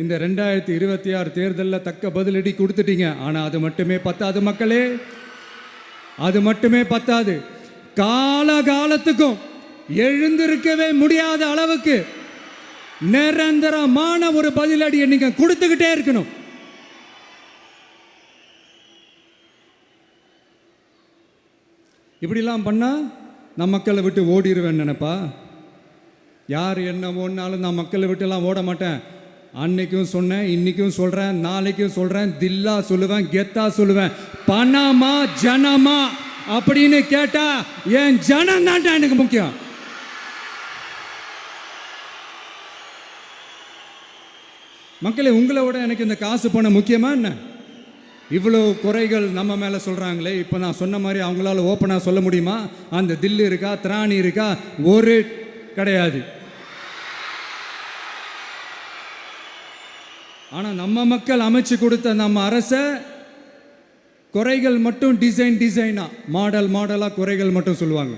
இந்த 2026 தேர்தலில் தக்க பதிலடி கொடுத்துட்டீங்க. ஆனால் அது மட்டுமே பத்தாது மக்களே, அது மட்டுமே பத்தாது. காலகாலத்துக்கும் எழுந்திருக்கவே முடியாத அளவுக்கு நிரந்தரமான ஒரு பதிலடியை நீங்க கொடுத்துக்கிட்டே இருக்கணும். இப்படிலாம் பண்ணா நான் மக்களை விட்டு ஓடிடுவேன் நினைப்பா? யார் என்ன ஓடினாலும் நான் மக்களை விட்டுலாம் ஓட மாட்டேன். அன்னைக்கும் சொன்னேன், இன்னைக்கும் சொல்றேன், நாளைக்கும் சொல்றேன், தில்லா சொல்லுவேன், கெத்தா சொல்லுவேன். பணமா ஜனமா அப்படின்னு கேட்டா என் ஜனம் தான்டா எனக்கு முக்கியம். மக்களே, உங்களை விட எனக்கு இந்த காசு பணம் முக்கியமா என்ன? இவ்வளோ குறைகள் நம்ம மேலே சொல்கிறாங்களே, இப்போ நான் சொன்ன மாதிரி அவங்களால ஓப்பனாக சொல்ல முடியுமா? அந்த தில்லு இருக்கா, திராணி இருக்கா? ஒரு கிடையாது. ஆனால் நம்ம மக்கள் அமைச்சு கொடுத்த நம்ம அரசை குறைகள் மட்டும் டிசைனாக மாடலாக குறைகள் மட்டும் சொல்லுவாங்க.